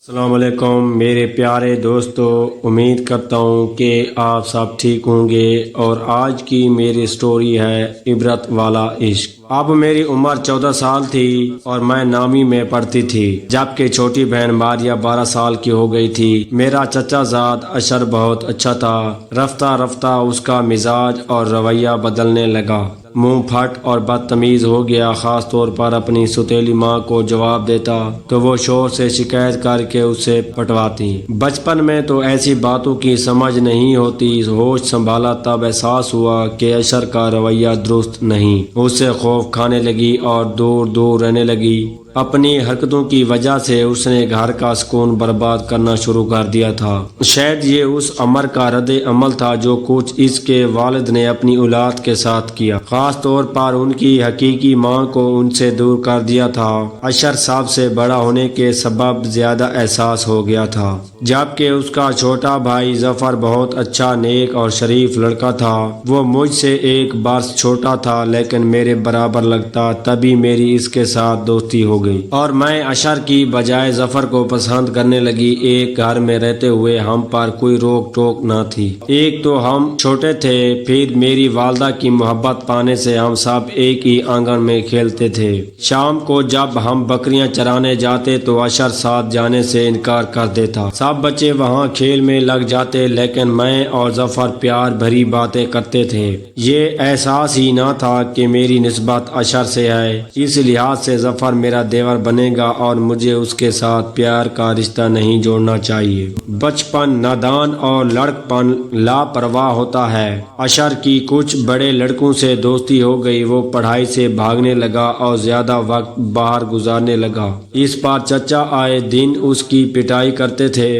السلام علیکم میرے پیارے دوستو، امید کرتا ہوں کہ آپ سب ٹھیک ہوں گے، اور آج کی میری سٹوری ہے عبرت والا عشق۔ اب میری عمر 14 سال تھی اور میں نامی میں پڑھتی تھی، جبکہ چھوٹی بہن ماریا 12 سال کی ہو گئی تھی۔ میرا چچا زاد اشر بہت اچھا تھا۔ رفتہ رفتہ اس کا مزاج اور رویہ بدلنے لگا، منہ پھٹ اور بدتمیز ہو گیا۔ خاص طور پر اپنی ستیلی ماں کو جواب دیتا تو وہ شور سے شکایت کر کے اسے پٹواتی۔ بچپن میں تو ایسی باتوں کی سمجھ نہیں ہوتی، ہوش سنبھالا تب احساس ہوا کہ اشر کا رویہ درست نہیں۔ اس سے خوف کھانے لگی اور دور دور رہنے لگی۔ اپنی حرکتوں کی وجہ سے اس نے گھر کا سکون برباد کرنا شروع کر دیا تھا۔ شاید یہ اس عمر کا رد عمل تھا جو کچھ اس کے والد نے اپنی اولاد کے ساتھ کیا، خاص طور پر ان کی حقیقی ماں کو ان سے دور کر دیا تھا۔ اشر سب سے بڑا ہونے کے سبب زیادہ احساس ہو گیا تھا، جبکہ اس کا چھوٹا بھائی ظفر بہت اچھا، نیک اور شریف لڑکا تھا۔ وہ مجھ سے 1 برس چھوٹا تھا لیکن میرے برابر لگتا، تبھی میری اس کے ساتھ دوستی ہو گئی اور میں اشر کی بجائے ظفر کو پسند کرنے لگی۔ ایک گھر میں رہتے ہوئے ہم پر کوئی روک ٹوک نہ تھی۔ ایک تو ہم چھوٹے تھے، پھر میری والدہ کی محبت پانے سے ہم سب ایک ہی آنگن میں کھیلتے تھے۔ شام کو جب ہم بکریاں چرانے جاتے تو اشر ساتھ جانے سے انکار کر دیتا۔ سب بچے وہاں کھیل میں لگ جاتے لیکن میں اور ظفر پیار بھری باتیں کرتے تھے۔ یہ احساس ہی نہ تھا کہ میری نسبت اشر سے ہے، اس لحاظ سے ظفر میرا دیور بنے گا اور مجھے اس کے ساتھ پیار کا رشتہ نہیں جوڑنا چاہیے۔ بچپن نادان اور لڑکپن لاپرواہ ہوتا ہے۔ اشر کی کچھ بڑے لڑکوں سے دوستی ہو گئی، وہ پڑھائی سے بھاگنے لگا اور زیادہ وقت باہر گزارنے لگا۔ اس پر چچا آئے دن اس کی پٹائی کرتے تھے۔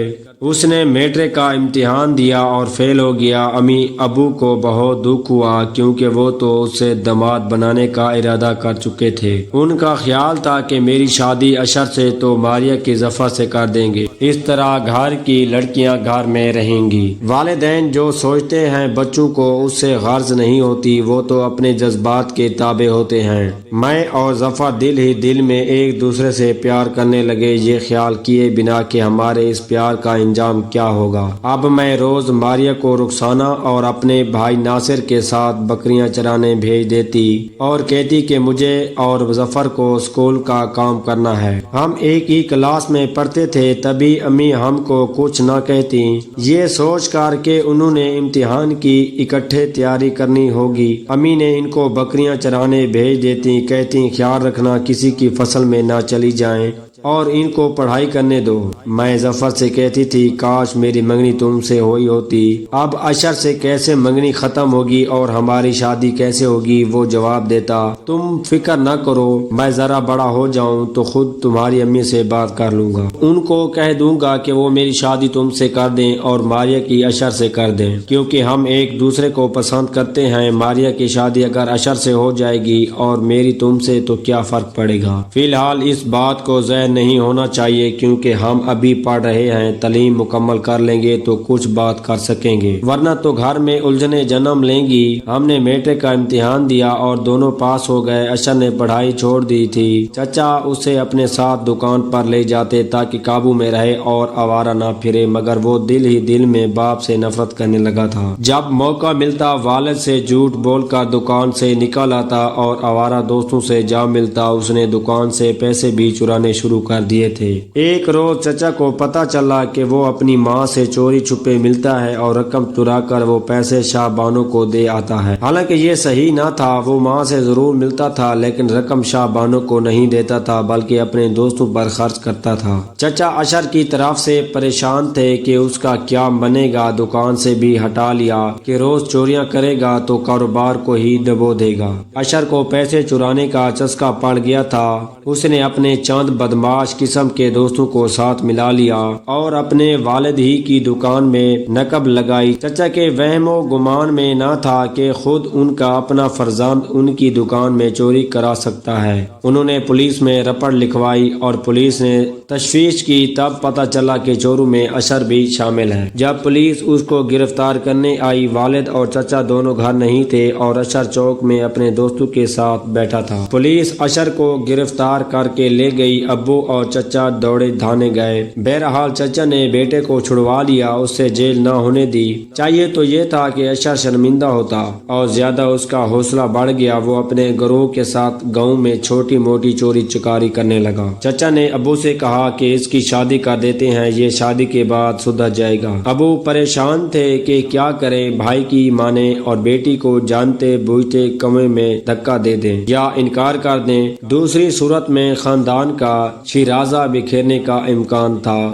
اس نے میٹرک کا امتحان دیا اور فیل ہو گیا۔ امی ابو کو بہت دکھ ہوا کیونکہ وہ تو اسے داماد بنانے کا ارادہ کر چکے تھے۔ ان کا خیال تھا کہ میری شادی اشر سے تو ماریا کی ظفر سے کر دیں گے، اس طرح گھر کی لڑکیاں گھر میں رہیں گی۔ والدین جو سوچتے ہیں بچوں کو اس سے غرض نہیں ہوتی، وہ تو اپنے جذبات کے تابع ہوتے ہیں۔ میں اور ظفر دل ہی دل میں ایک دوسرے سے پیار کرنے لگے، یہ خیال کیے بنا کہ ہمارے اس پیار کا انجام کیا ہوگا۔ اب میں روز ماریا کو رخسانہ اور اپنے بھائی ناصر کے ساتھ بکریاں چرانے بھیج دیتی اور کہتی کہ مجھے اور ظفر کو اسکول کا کام کرنا ہے۔ ہم ایک ہی کلاس میں پڑھتے تھے، تبھی امی ہم کو کچھ نہ کہتی، یہ سوچ کر کہ انہوں نے امتحان کی اکٹھے تیاری کرنی ہوگی۔ امی نے ان کو بکریاں چرانے بھیج دیتی، کہتی خیال رکھنا کسی کی فصل میں نہ چلی جائیں اور ان کو پڑھائی کرنے دو۔ میں ظفر سے کہتی تھی کاش میری منگنی تم سے ہوئی ہوتی۔ اب اشر سے کیسے منگنی ختم ہوگی اور ہماری شادی کیسے ہوگی؟ وہ جواب دیتا تم فکر نہ کرو، میں ذرا بڑا ہو جاؤں تو خود تمہاری امی سے بات کر لوں گا، ان کو کہہ دوں گا کہ وہ میری شادی تم سے کر دیں اور ماریا کی اشر سے کر دیں، کیونکہ ہم ایک دوسرے کو پسند کرتے ہیں۔ ماریا کی شادی اگر اشر سے ہو جائے گی اور میری تم سے تو کیا فرق پڑے گا؟ فی الحال اس بات کو ذہن نہیں ہونا چاہیے کیونکہ ہم ابھی پڑھ رہے ہیں، تعلیم مکمل کر لیں گے تو کچھ بات کر سکیں گے، ورنہ تو گھر میں الجھنیں جنم لیں گی۔ ہم نے میٹرک کا امتحان دیا اور دونوں پاس ہو گئے۔ اشر نے پڑھائی چھوڑ دی تھی، چچا اسے اپنے ساتھ دکان پر لے جاتے تاکہ قابو میں رہے اور آوارہ نہ پھرے، مگر وہ دل ہی دل میں باپ سے نفرت کرنے لگا تھا۔ جب موقع ملتا والد سے جھوٹ بول کر دکان سے نکل آتا اور آوارہ دوستوں سے جا ملتا۔ اس نے دکان سے پیسے بھی چرانے شروع کر دیے تھے۔ ایک روز چچا کو پتا چلا کہ وہ اپنی ماں سے چوری چھپے ملتا ہے اور رقم چرا کر وہ پیسے شاہ بانو کو دے آتا ہے۔ حالانکہ یہ صحیح نہ تھا، وہ ماں سے ضرور ملتا تھا لیکن رقم شاہ بانو کو نہیں دیتا تھا بلکہ اپنے دوستوں پر خرچ کرتا تھا۔ چچا اشر کی طرف سے پریشان تھے کہ اس کا کیا بنے گا، دکان سے بھی ہٹا لیا کہ روز چوریاں کرے گا تو کاروبار کو ہی ڈبو دے گا۔ اشر کو پیسے چرانے کا چسکا پڑ گیا تھا۔ اس نے اپنے چند بدماش قسم کے دوستوں کو ساتھ ملا لیا اور اپنے والد ہی کی دکان میں نقب لگائی۔ چچا کے وہم و گمان میں نہ تھا کہ خود ان کا اپنا فرزند ان کی دکان میں چوری کرا سکتا ہے۔ انہوں نے پولیس میں رپورٹ لکھوائی اور پولیس نے تشویش کی، تب پتہ چلا کہ چوروں میں اشر بھی شامل ہے۔ جب پولیس اس کو گرفتار کرنے آئی، والد اور چچا دونوں گھر نہیں تھے اور اشر چوک میں اپنے دوستوں کے ساتھ بیٹھا تھا۔ پولیس اشر کو گرفتار کر کے لے گئی۔ ابو اور چچا دوڑے دھانے گئے۔ بہرحال چچا نے بیٹے کو چھڑوا لیا، اس سے جیل نہ ہونے دی۔ چاہیے تو یہ تھا کہ اشر شرمندہ ہوتا اور زیادہ اس کا حوصلہ بڑھ گیا۔ وہ اپنے گروہ کے ساتھ گاؤں میں چھوٹی موٹی چوری چکاری کرنے لگا۔ چچا نے ابو سے کہا کہ اس کی شادی کر دیتے ہیں، یہ شادی کے بعد سدھر جائے گا۔ ابو پریشان تھے کہ کیا کریں، بھائی کی مانے اور بیٹی کو جانتے بوجھتے کنویں میں دھکا دے دیں یا انکار کر دیں۔ دوسری صورت میں خاندان کا شیرازہ بکھیرنے کا امکان تھا۔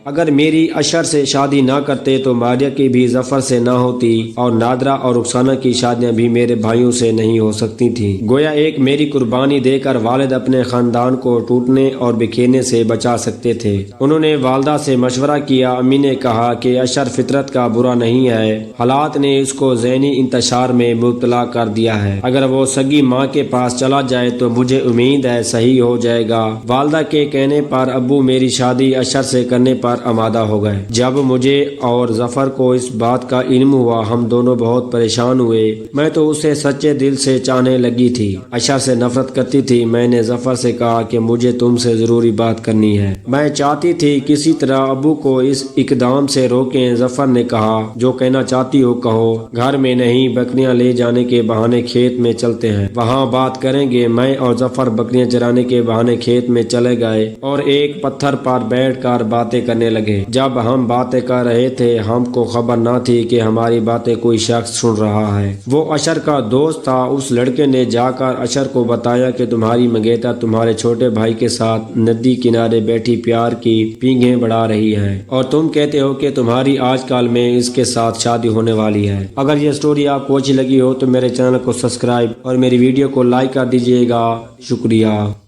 اگر میری اشر سے شادی نہ کرتے تو ماریہ کی بھی ظفر سے نہ ہوتی اور نادرہ اور رخسانہ کی شادیاں بھی میرے بھائیوں سے نہیں ہو سکتی تھیں۔ گویا ایک میری قربانی دے کر والد اپنے خاندان کو ٹوٹنے اور بکھیرنے سے بچا سکتے تھے۔ انہوں نے والدہ سے مشورہ کیا۔ امی نے کہا کہ اشر فطرت کا برا نہیں ہے، حالات نے اس کو ذہنی انتشار میں مبتلا کر دیا ہے۔ اگر وہ سگی ماں کے پاس چلا جائے تو مجھے امید ہے صحیح ہو جائے گا۔ والدہ کے کہنے پر ابو میری شادی اشر سے کرنے پر آمادہ ہو گئے۔ جب مجھے اور ظفر کو اس بات کا علم ہوا ہم دونوں بہت پریشان ہوئے۔ میں تو اسے سچے دل سے چاہنے لگی تھی، اشر سے نفرت کرتی تھی۔ میں نے ظفر سے کہا کہ مجھے تم سے ضروری بات کرنی ہے۔ میں چاہتی تھی کسی طرح ابو کو اس اقدام سے روکیں۔ ظفر نے کہا جو کہنا چاہتی ہو کہو، گھر میں نہیں، بکریاں لے جانے کے بہانے کھیت میں چلتے ہیں، وہاں بات کریں گے۔ میں اور ظفر بکریاں چرانے کے بہانے کھیت میں چلے گئے اور ایک پتھر پر بیٹھ کر باتیں کرنے لگے۔ جب ہم باتیں کر رہے تھے ہم کو خبر نہ تھی کہ ہماری باتیں کوئی شخص سن رہا ہے۔ وہ اشر کا دوست تھا۔ اس لڑکے نے جا کر اشر کو بتایا کہ تمہاری منگیتا تمہارے چھوٹے بھائی کے ساتھ ندی کنارے بیٹھی پیار کی پینگیں بڑھا رہی ہے اور تم کہتے ہو کہ تمہاری آج کل میں اس کے ساتھ شادی ہونے والی ہے۔ اگر یہ سٹوری آپ کو اچھی لگی ہو تو میرے چینل کو سبسکرائب اور میری ویڈیو کو لائک کر دیجیے گا۔ شکریہ۔